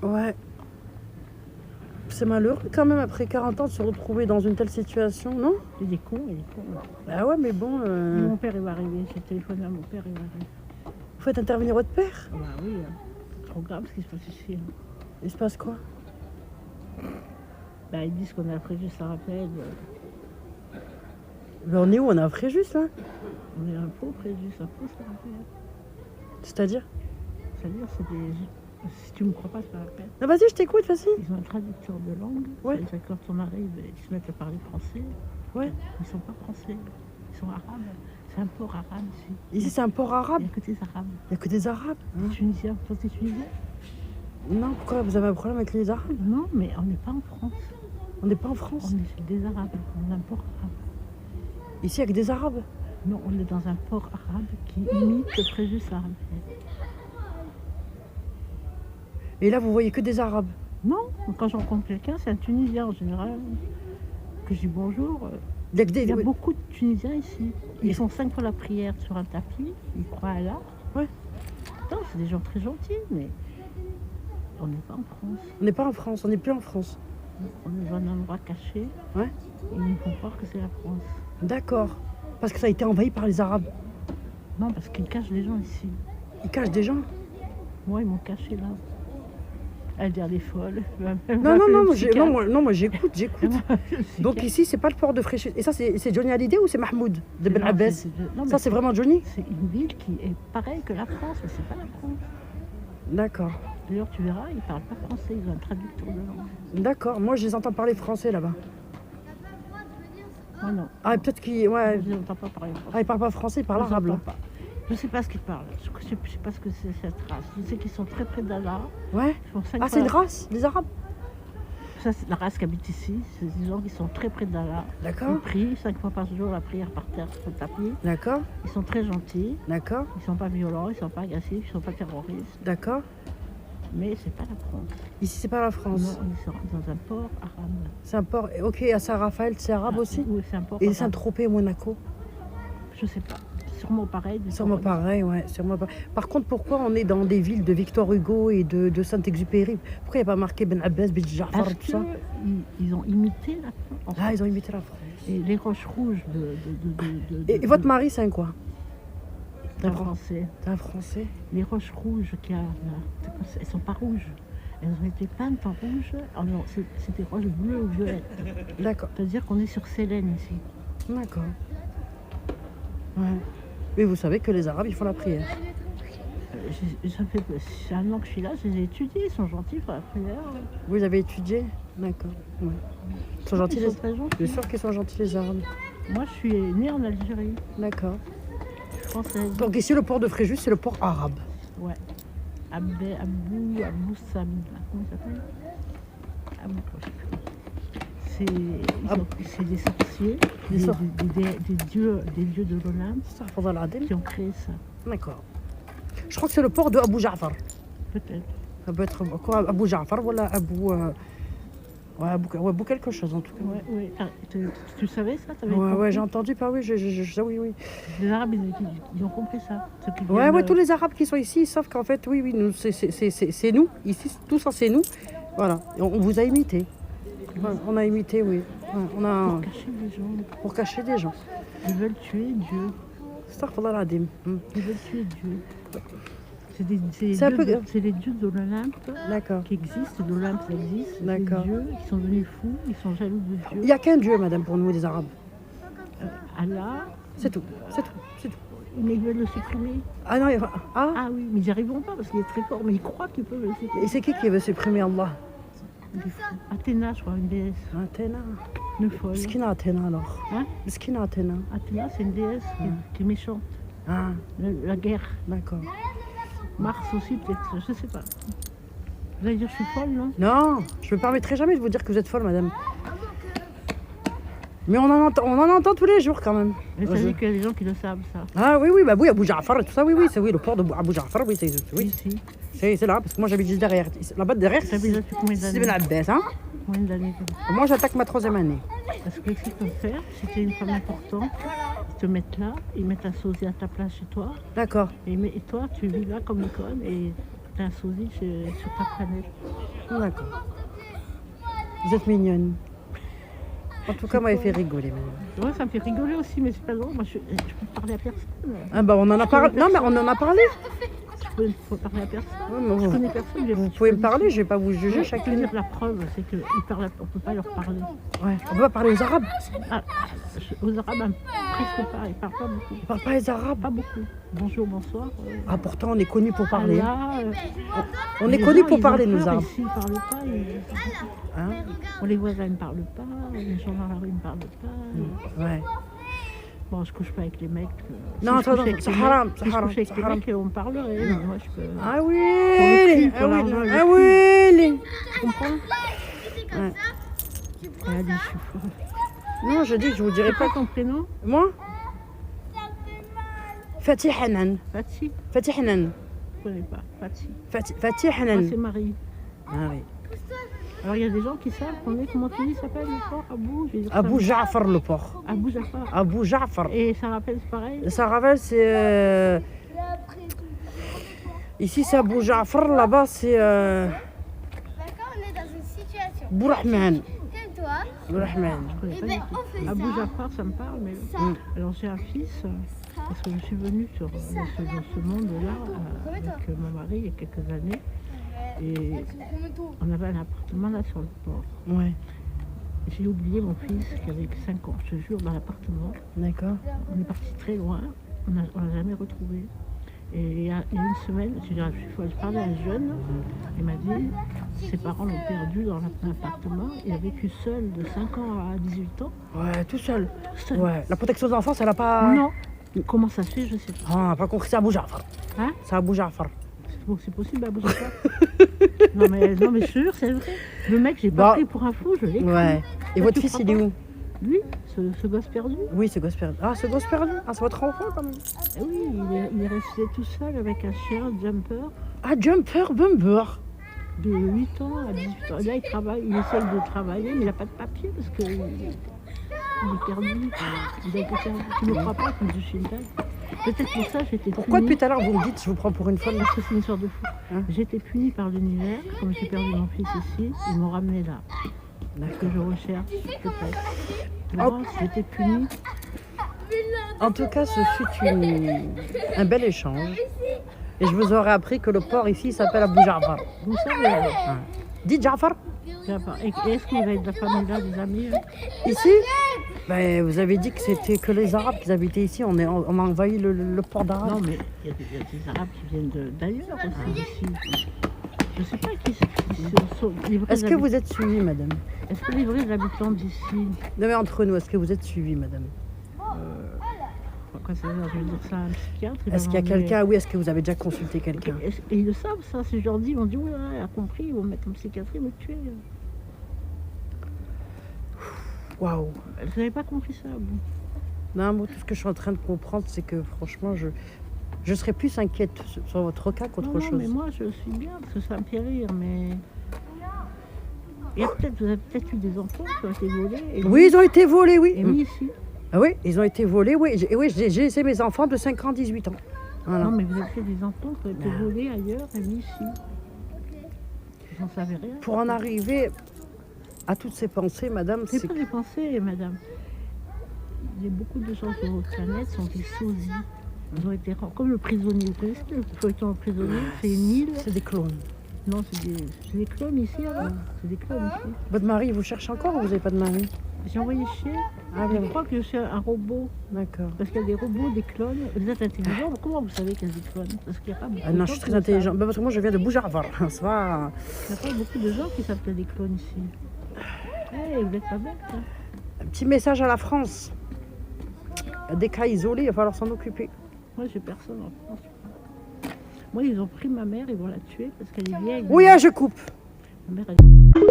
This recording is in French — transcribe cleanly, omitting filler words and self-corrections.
Ouais. C'est malheureux quand même, après 40 ans, de se retrouver dans une telle situation, non? Il est con, il est con. Ah ouais, mais bon... Mon père, il va arriver. J'ai téléphoné à mon père, il va arriver. Vous faites intervenir votre père? Ah bah oui, trop grave ce qui se passe ici. Il se passe quoi? Bah, ils disent qu'on a pris juste un rappel. Ben, on est où? On est à Fréjus, là? On est un faux préjudice, un faux ça rappel. C'est-à-dire? C'est-à-dire, c'est des... Si tu me crois pas, c'est pas la peine. Non, vas-y, je t'écoute, vas-y. Ils ont un traducteur de langue. Ouais. C'est-à-dire que quand on arrive, ils se mettent à parler français. Ouais. Ils sont pas français, ils sont arabes. C'est un port arabe ici. Ici, c'est un port arabe? Il n'y a que des arabes. Il n'y a que des arabes? Des Tunisiens. Toi, t'es tunisien? Non, pourquoi? Vous avez un problème avec les arabes? Non, mais on n'est pas en France. On n'est pas en France? On est des arabes. On a un port arabe. Ici, avec des arabes? Non, on est dans un port arabe qui imite le préjudice arabe. Et là, vous voyez que des arabes? Non, quand je rencontre quelqu'un, c'est un Tunisien en général. Que je dis bonjour. Il y a que des... Il y a oui. beaucoup de Tunisiens ici. Ils font 5 fois la prière sur un tapis. Ils croient à Allah. Ouais. Non, c'est des gens très gentils, mais on n'est pas en France. On n'est pas en France, on n'est plus en France. On est dans un endroit caché. Ouais. Et ils nous font croire que c'est la France. D'accord. Parce que ça a été envahi par les arabes. Non, parce qu'ils cachent les gens ici. Ils cachent des gens? Moi, ils m'ont caché là. Elle dit, elle est folle. Non, moi j'écoute. Donc ici, c'est pas le port de Fréjus. Et ça, c'est Johnny Hallyday ou c'est Mahmoud de Ben Abbas? Ça, c'est vraiment Johnny? C'est une ville qui est pareille que la France, mais c'est pas la France. D'accord. D'ailleurs, tu verras, ils parlent pas français, ils ont un traducteur de langue. D'accord. Moi, je les entends parler français là-bas. Moi, non. Ah, peut-être qu'ils... Ouais. Je les entends pas parler français. Ah, ils parlent pas français, ils parlent Je les arabe là. entends pas. Je sais pas ce qu'ils parlent. Je sais pas ce que c'est cette race. Je sais qu'ils sont très près d'Allah. Ouais. Ils font 5 Ah, fois c'est une la- race, les arabes? Ça, c'est la race qui habite ici. C'est des gens qui sont très près d'Allah. Ils D'accord. prient 5 fois par jour la prière par terre sur le tapis. D'accord. Ils sont très gentils. D'accord. Ils sont pas violents, ils sont pas agressifs, ils sont pas terroristes. D'accord. Mais c'est pas la France. Ici, c'est pas la Non, France. ils sont dans un port arabe. C'est un port... Ok, à Saint-Raphaël, c'est arabe aussi? Oui, c'est un port Et arabe. Saint-Tropez, Monaco? Je sais pas. Sûrement pareil. mais Sûrement sûrement- pareil, ouais. Sûrement pareil. Par contre, pourquoi on est dans des villes de Victor Hugo et de Saint-Exupéry? Pourquoi il n'y a pas marqué Ben Abbas, Ben Ja'far, Parce tout ça? qu'ils ont imité la France. Ah, ils ont imité la France. Et les roches rouges Et votre mari, c'est un quoi? d'un français. C'est un Français? Les roches rouges qu'il y a là, elles sont pas rouges. Elles ont été peintes en rouge. Oh non, c'est des roches bleues ou violettes. D'accord. C'est-à-dire qu'on est sur Célène ici. D'accord. Ouais. Mais vous savez que les Arabes, ils font la prière. Ça fait c'est un an que je suis là, je les ai étudiés, ils sont gentils pour la prière. Vous avez étudié? D'accord. Ouais. Ils sont gentils, Ils les... sont très gentils. Je suis sûre qu'ils sont gentils, les Arabes. Moi, je suis née en Algérie, D'accord. française. Donc ici, le port de Fréjus, c'est le port arabe. Ouais. Abou Sam. Comment ça s'appelle Abou, je sais plus. C'est des sorciers, des dieux de l'Olympe Ça, Fadal Adem. qui ont créé ça. D'accord. Je crois que c'est le port de Abou Ja'far. Peut-être. Ça peut être quoi, Abou Ja'far ou Abou... Ouais, Abou quelque chose en tout cas. Ouais, ouais. Ah, tu savais ça? T'avais Ouais, compris j'ai entendu, pas oui, oui. Les Arabes, ils ont compris ça. Ceux qui Ouais, viennent, tous les Arabes qui sont ici, ils savent qu'en fait, oui, nous, c'est nous. Ici, tout ça, c'est nous. Voilà. Et on vous a imité. Ouais, on a imité, oui. Ouais, on a... pour cacher les gens. Pour cacher des gens. Ils veulent tuer Dieu. Astaghfirullah al-Azim. Ils veulent tuer Dieu. C'est un peu- C'est les dieux de l'Olympe D'accord. qui existent. L'Olympe, ça existe. C'est des D'accord. dieux qui sont devenus fous. Ils sont jaloux de Il Dieu. n'y a qu'un Dieu, madame, pour nous, les Arabes. Allah, C'est tout. C'est tout. C'est tout. mais ils veulent le supprimer. Ah non, ah. Ah oui, mais ils n'y arriveront pas parce qu'il est très fort. Mais ils croient qu'ils peuvent le supprimer. Et c'est qui veut supprimer Allah? Des fous. Athéna, je crois, une déesse. Athéna. Une folle. Miskina Athéna, alors. Hein Miskina Athéna. Athéna, c'est une déesse qui est méchante. Ah, La guerre. d'accord. Mars aussi, peut-être, je sais pas. Vous allez dire que je suis folle, non? Non, je ne me permettrai jamais de vous dire que vous êtes folle, madame. Mais on en entend tous les jours quand même. Mais ça dit qu'il y a des gens qui le savent, ça. Ah oui, bah oui, Abou Ja'far et tout ça, oui, c'est oui, le port de Abou Ja'far, oui, oui, Ici. c'est là, parce que moi j'habite juste derrière. Là-bas derrière, Ça veut dire depuis combien c'est d'années? Ben Abbas, hein. Combien d'années? Moi j'attaque ma 3e année. Parce que ce qu'ils peuvent faire, si tu es une femme importante, ils te mettent là, ils mettent un sosie à ta place chez toi, D'accord. et toi, tu vis là comme une conne, et tu as un sosie sur ta planète. D'accord. Vous êtes mignonne. En tout cas, moi, elle fait rigoler, madame. Ouais, ça me fait rigoler aussi, mais c'est pas drôle. Moi, je peux parler à personne. Ah bah, on en a parlé. Non, mais on en a parlé. Faut parler à personne. Ouais, mais Je vous, connais personne. vous pouvez me parler, je vais pas vous juger Ouais, chacune. la preuve, c'est qu'on ne peut pas leur parler. Ouais. On peut pas parler aux Arabes. Ah, aux Arabes, presque pas. Ils parlent pas beaucoup. On parle pas les Arabes. Pas beaucoup. Bonjour, bonsoir. Ah, pourtant, on est connus pour parler. Allah, On est les connus gens, pour ils parler, ont nous peur, Arabes. Ici, ils parlent pas. Hein? Les voisins ne parlent pas. Les gens dans la rue ne parlent pas. Ouais. Bon, je couche pas avec les mecs. Non, Si je couche attends, avec c'est les mecs- haram, si c'est je haram, couche avec c'est les haram. mecs, on parlerait. Mais moi, je peux. Ah oui, Pour le cul, pour ah oui, l'argent, ah oui. Tu comprends? Ouais. Elle a dit, je suis fou. Non, je dis que je vous dirai C'est pas. quoi ton prénom? Moi Fatih Hanan. Fatih? Fatih Hanan. Je connais pas. Fatih. Fatih Ah, Hanan. c'est Marie. Ah oui. Alors, il y a des gens qui savent comment tu dis, ça s'appelle le port Abou? Je vais dire ça. Abou Ja'far le port. Abou Jafar. Abou Ja'far. Et ça rappelle, c'est pareil? Ça rappelle, c'est. Ici, c'est Abou Ja'far. Là-bas, c'est. D'accord, on est dans une situation. Bourahman. Comme toi, Bourahman. Je connais et pas ben du tout. on fait Abou ça. Jafar, ça me parle, mais. Alors, j'ai un fils, parce que je suis venue dans ce monde-là avec mon mari il y a quelques années. Et on avait un appartement là sur le port. Ouais, J'ai oublié mon fils qui avait 5 ans, je te jure, dans l'appartement. d'accord. On est parti très loin, on l'a jamais retrouvé. Et il y a une semaine, je parlais à un jeune, il m'a dit ses parents l'ont perdu dans l'appartement. Il a vécu seul de 5 ans à 18 ans. Ouais, tout seul. Seul. Ouais, la protection de l'enfance, elle a pas. Non. Comment ça se fait, je sais pas. Ah, pas compris, c'est Abou Ja'far. Hein? C'est Abou Ja'far. Bon, c'est possible, Abou Jafar. non, mais je te jure, c'est vrai. Le mec, j'ai pas Bah, pris pour un fou, je l'ai cru. Ouais. Et Ça, votre tu fils, crois il est pas? où? Lui, ce gosse perdu. Oui, ce gosse perdu. Ah, ce gosse perdu. Ah, c'est votre enfant quand même. Eh oui, il est resté tout seul avec un chien, Jumper, Ah, Jumper Bumper. de 8 ans à 18 ans. Et là, il travaille, il essaye de travailler, mais il n'a pas de papier parce qu'il est perdu. Il a été perdu. Tu ne me crois pas, comme je suis une dingue. Peut-être pour ça, j'étais Pourquoi punie. depuis tout à l'heure vous me dites je vous prends pour une folle? Parce que c'est une histoire de fou. Hein? J'ai été punie par l'univers. Comme j'ai perdu mon fils ici, ils m'ont ramené là. Parce que je recherche, peut-être. Non, j'étais punie. En tout cas, ce fut un bel échange. Et je vous aurais appris que le port ici s'appelle Abou Ja'far. Vous savez, alors. Dites Ja'far. Et est-ce qu'il va être de la famille là, des amis? Hein? Ici ben, vous avez dit que c'était que les Arabes qui habitaient ici. On a envahi le port d'Arabes. Non, mais il y a des Arabes qui viennent d'ailleurs aussi, d'ici. Je ne sais pas qui sont les vrais Est-ce que vous êtes suivie, madame? Est-ce que les vrais habitants d'ici, Non, mais entre nous, est-ce que vous êtes suivie, madame? quoi ça veut dire, je vais dire ça à un psychiatre? il va Est-ce qu'il y a m'emmener- quelqu'un? Oui, est-ce que vous avez déjà consulté quelqu'un? Et ils le savent, ça. Si je leur dis, ils vont dire, oui, elle a compris, ils vont me mettre en psychiatrie, me tuer. Waouh! Vous n'avez pas compris ça, vous? Non, moi, tout ce que je suis en train de comprendre, c'est que franchement, je serais plus inquiète sur votre cas qu'autre Non, chose. mais moi, je suis bien, parce que ça me fait rire, mais... Vous avez peut-être eu des enfants qui ont été volés et Oui, ils ont été volés, oui. et mis ici. Ah oui, ils ont été volés, oui. J'ai laissé mes enfants de 5 ans, 18 ans. Voilà. Non, mais vous avez fait des enfants qui ont été Non. volés ailleurs et mis ici. Vous n'en savez rien. Pour en arriver à toutes ces pensées, madame, C'est c'est... pas des pensées, madame. Il y a beaucoup de gens sur votre planète sont des sosies. Ils ont été comme le prisonnier. Vous connaissez le feuilleton prisonnier? C'est une île. C'est des clones. Non, c'est des clones ici, alors. C'est des clones ici. Votre mari, vous cherche encore ou vous n'avez pas de mari? J'ai envoyé chier. Ah Je bien, crois que je suis un robot. d'accord. Parce qu'il y a des robots, des clones. Vous êtes intelligent. Comment vous savez qu'il y a des clones? Parce qu'il n'y a pas beaucoup Ah de non, gens je suis qui très le savent. intelligente. Bah, parce que moi, je viens de Boujarvar. C'est pas... Il n'y a pas beaucoup de gens qui savent qu'il y a des clones ici. Hey, vous n'êtes pas bête, hein? Un petit message à la France. Des cas isolés, il va falloir s'en occuper. Moi, j'ai personne en France. Moi, ils ont pris ma mère, ils vont la tuer parce qu'elle est vieille. Oui, je coupe. Ma mère, elle...